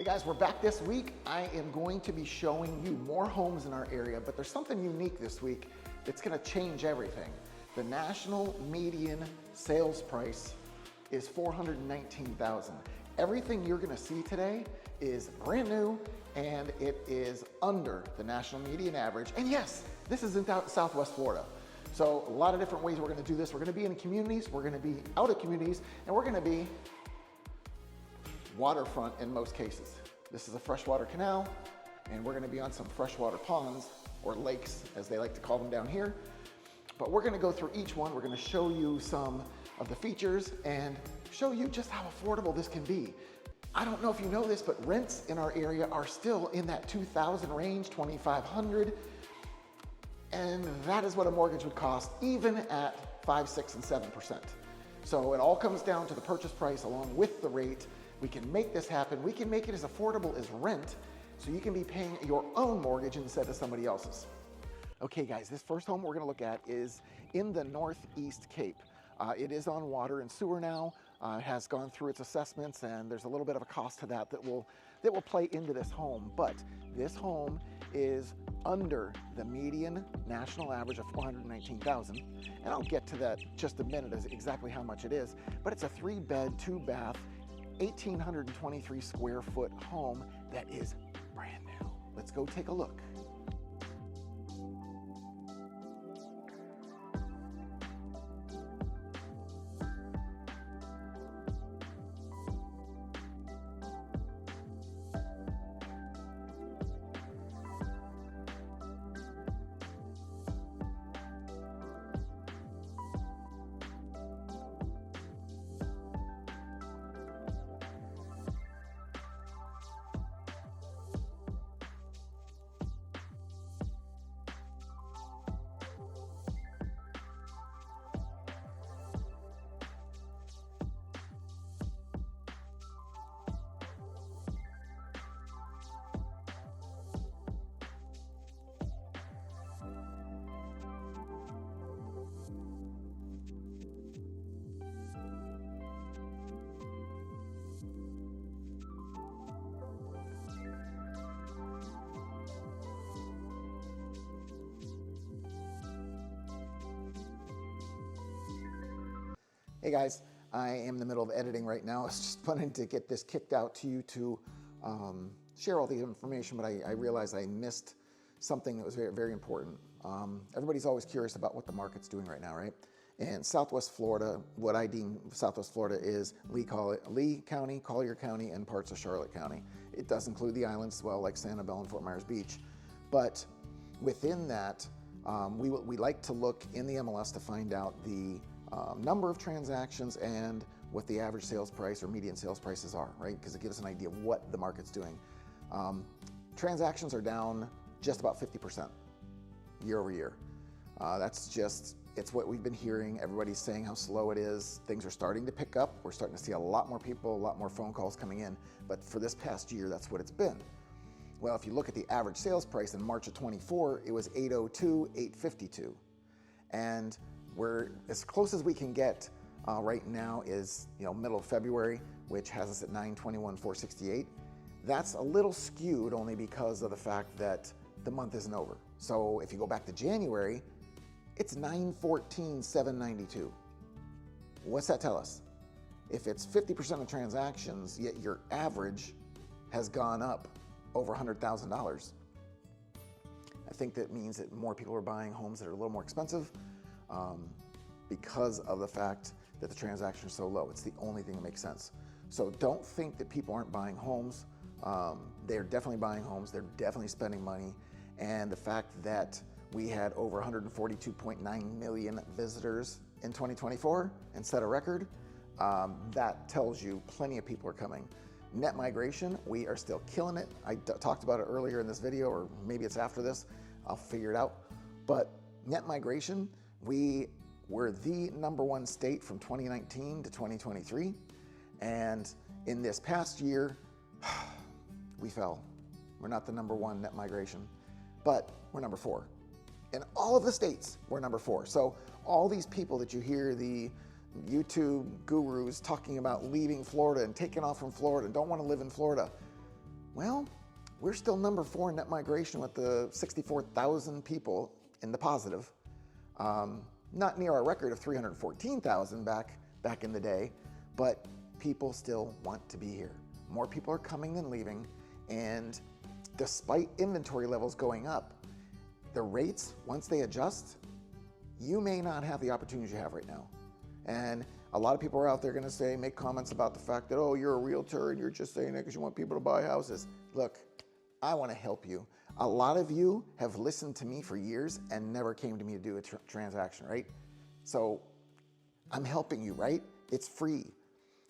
Guys, we're back this week. I am going to be showing you more homes in our area, but there's something unique this week that's gonna change everything. The national median sales price is $419,000. Everything you're gonna see today is brand new and it is under the national median average. And yes, this is in Southwest Florida. So a lot of different ways we're gonna do this. We're gonna be in communities, we're gonna be out of communities, and we're gonna be waterfront in most cases. This is a freshwater canal, and we're gonna be on some freshwater ponds, or lakes, as they like to call them down here. But we're gonna go through each one. We're gonna show you some of the features and show you just how affordable this can be. I don't know if you know this, but rents in our area are still in that 2,000 range, 2,500. And that is what a mortgage would cost, even at 5, 6, and 7%. So it all comes down to the purchase price along with the rate. We can make this happen. We can make it as affordable as rent, so you can be paying your own mortgage instead of somebody else's. Okay guys, this first home we're gonna look at is in the Northeast Cape. It is on water and sewer now. It has gone through its assessments, and there's a little bit of a cost to that will play into this home. But this home is under the median national average of $419,000. And I'll get to that just a minute as exactly how much it is. But it's a 3-bed, 2-bath, 1,823 square foot home that is brand new. Let's go take a look. Hey guys, I am in the middle of editing right now. I was just planning to get this kicked out to you to share all the information, but I realized I missed something that was very, very important. Everybody's always curious about what the market's doing right now, right? And Southwest Florida, what I deem Southwest Florida is Lee County, Collier County, and parts of Charlotte County. It does include the islands as well, like Sanibel and Fort Myers Beach. But within that, we like to look in the MLS to find out the number of transactions and what the average sales price or median sales prices are, right? Because it gives us an idea of what the market's doing. Transactions are down just about 50% year over year. It's what we've been hearing. Everybody's saying how slow it is. Things are starting to pick up. We're starting to see a lot more people, a lot more phone calls coming in. But for this past year, that's what it's been. Well, if you look at the average sales price in March of 24, it was 802, 852. And we're as close as we can get right now is, middle of February, which has us at 921, 468. That's a little skewed only because of the fact that the month isn't over. So if you go back to January, it's 914, 792. What's that tell us? If it's 50% of transactions, yet your average has gone up over $100,000, I think that means that more people are buying homes that are a little more expensive, because of the fact that the transactions are so low. It's the only thing that makes sense. So don't think that people aren't buying homes. They're definitely buying homes. They're definitely spending money. And the fact that we had over 142.9 million visitors in 2024 and set a record, that tells you plenty of people are coming. Net migration, we are still killing it. I talked about it earlier in this video, or maybe it's after this. I'll figure it out. But net migration, we were the #1 state from 2019 to 2023. And in this past year, we fell. We're not the #1 net migration, but we're #4. In all of the states, we're #4. So all these people that you hear, the YouTube gurus talking about leaving Florida and taking off from Florida and don't want to live in Florida, Well, we're still number 4 in net migration with the 64,000 people in the positive. Not near our record of 314,000 back in the day, but people still want to be here. More people are coming than leaving, and despite inventory levels going up, the rates, once they adjust, you may not have the opportunities you have right now. And a lot of people are out there gonna say, make comments about the fact that, oh, you're a realtor and you're just saying that because you want people to buy houses. Look, I wanna help you. A lot of you have listened to me for years and never came to me to do a transaction, right? So I'm helping you, right? It's free.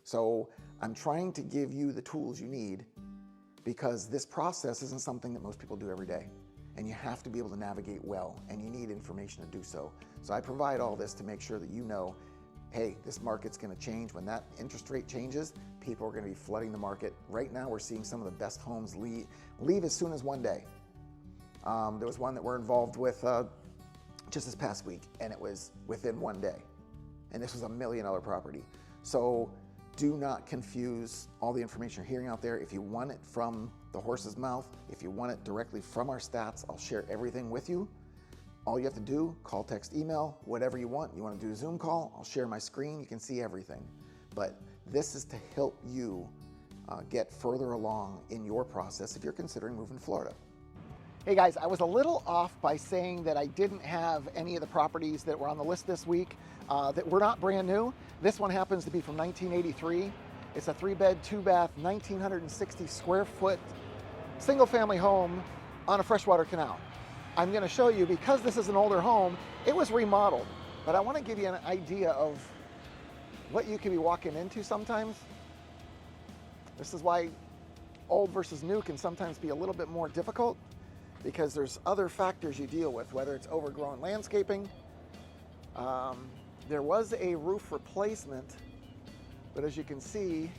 So I'm trying to give you the tools you need, because this process isn't something that most people do every day. And you have to be able to navigate well, and you need information to do so. So I provide all this to make sure that you know, hey, this market's gonna change. When that interest rate changes, people are gonna be flooding the market. Right now, we're seeing some of the best homes leave as soon as one day. There was one that we're involved with just this past week, and it was within one day. And this was $1 million property. So do not confuse all the information you're hearing out there. If you want it from the horse's mouth, if you want it directly from our stats, I'll share everything with you. All you have to do, call, text, email, whatever you want. You want to do a Zoom call, I'll share my screen, you can see everything. But this is to help you get further along in your process if you're considering moving to Florida. Hey guys, I was a little off by saying that I didn't have any of the properties that were on the list this week that were not brand new. This one happens to be from 1983. It's a 3-bed, 2-bath, 1,960 square foot single family home on a freshwater canal. I'm gonna show you, because this is an older home, it was remodeled, but I wanna give you an idea of what you could be walking into sometimes. This is why old versus new can sometimes be a little bit more difficult, because there's other factors you deal with, whether it's overgrown landscaping. There was a roof replacement, but as you can see,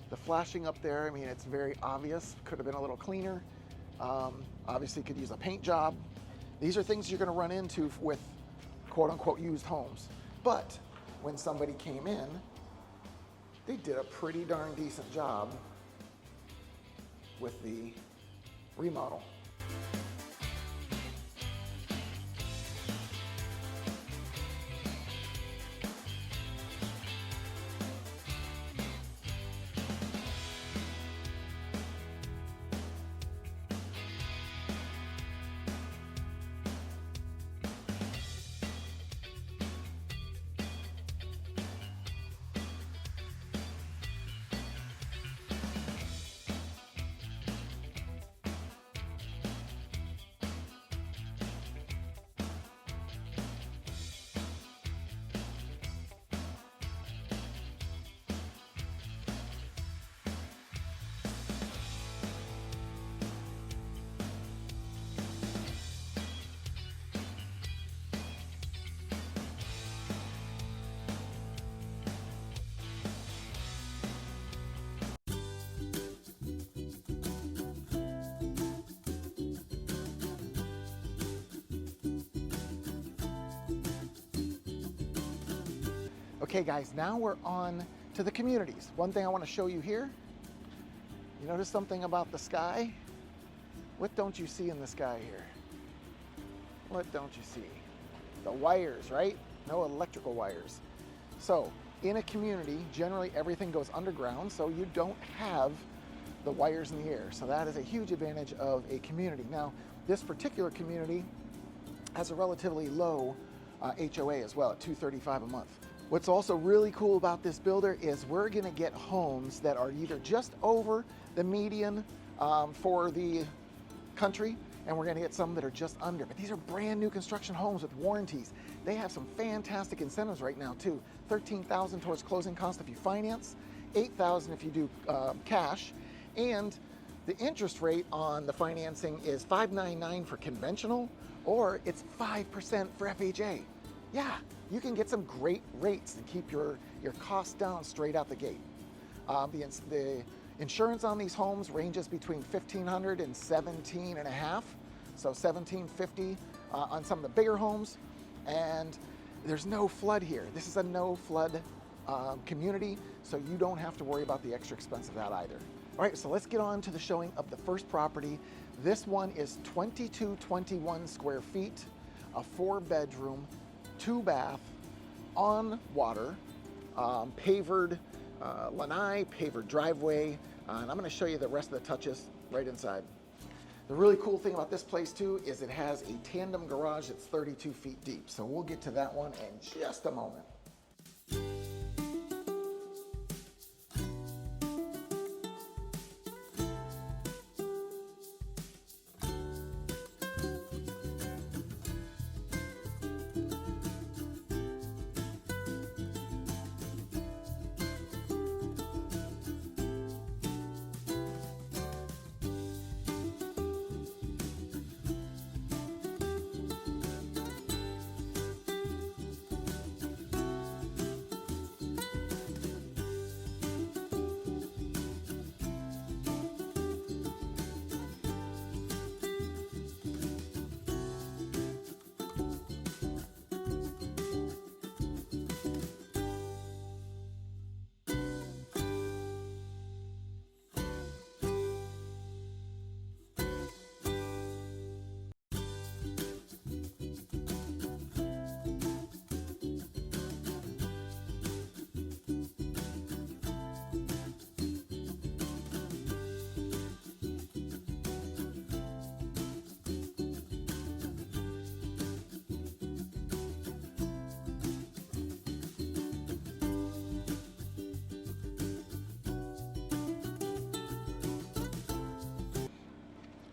the flashing up there, I mean, it's very obvious. Could have been a little cleaner. Obviously could use a paint job. These are things you're gonna run into with quote unquote used homes. But when somebody came in, they did a pretty darn decent job with the remodel. Okay guys, now we're on to the communities. One thing I want to show you here, you notice something about the sky? What don't you see in the sky here? What don't you see? The wires, right? No electrical wires. So in a community, generally everything goes underground, so you don't have the wires in the air. So that is a huge advantage of a community. Now, this particular community has a relatively low HOA as well, at $235 a month. What's also really cool about this builder is we're gonna get homes that are either just over the median for the country, and we're gonna get some that are just under. But these are brand new construction homes with warranties. They have some fantastic incentives right now too. $13,000 towards closing costs if you finance, $8,000 if you do cash, and the interest rate on the financing is 5.99 for conventional, or it's 5% for FHA. Yeah, you can get some great rates and keep your costs down straight out the gate. The insurance on these homes ranges between $1,500 and $17.5, so $1,750 on some of the bigger homes, and there's no flood here. This is a no flood community, so you don't have to worry about the extra expense of that either. All right, so let's get on to the showing of the first property. This one is 2221 square feet, a 4-bedroom, 2-bath, on water, pavered lanai, pavered driveway, and I'm gonna show you the rest of the touches right inside. The really cool thing about this place too is it has a tandem garage that's 32 feet deep. So we'll get to that one in just a moment.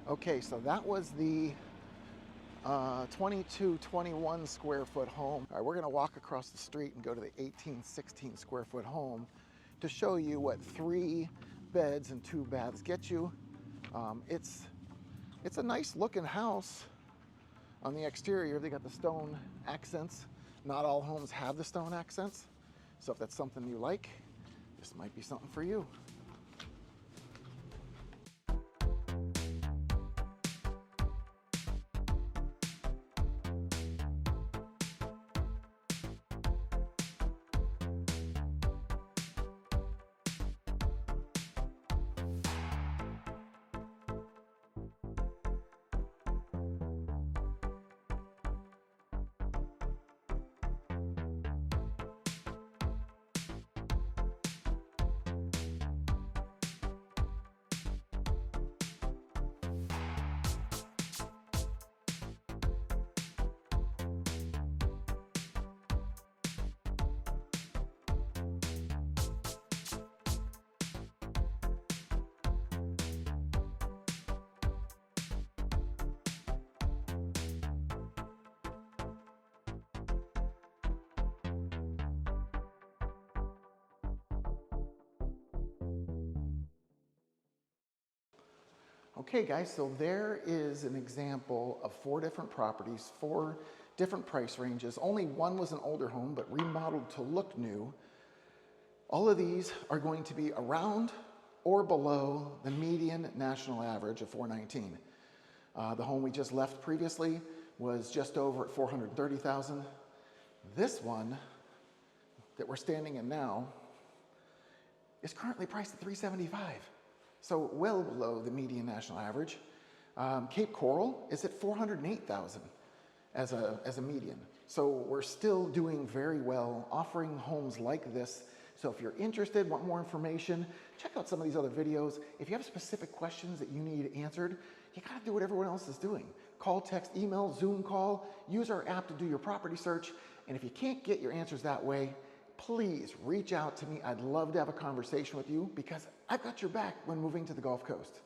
Okay, so that was the 2221 square foot home. All right, we're gonna walk across the street and go to the 1816 square foot home to show you what 3 beds and 2 baths get you. It's a nice looking house. On the exterior, they got the stone accents. Not all homes have the stone accents. So if that's something you like, this might be something for you. Okay guys, so there is an example of 4 different properties, 4 different price ranges. Only one was an older home, but remodeled to look new. All of these are going to be around or below the median national average of 419. The home we just left previously was just over at 430,000. This one that we're standing in now is currently priced at 375. So well below the median national average. Cape Coral is at 408,000 as a median. So we're still doing very well offering homes like this. So if you're interested, want more information, check out some of these other videos. If you have specific questions that you need answered, you gotta do what everyone else is doing. Call, text, email, Zoom call, use our app to do your property search. And if you can't get your answers that way, please reach out to me. I'd love to have a conversation with you because I've got your back when moving to the Gulf Coast.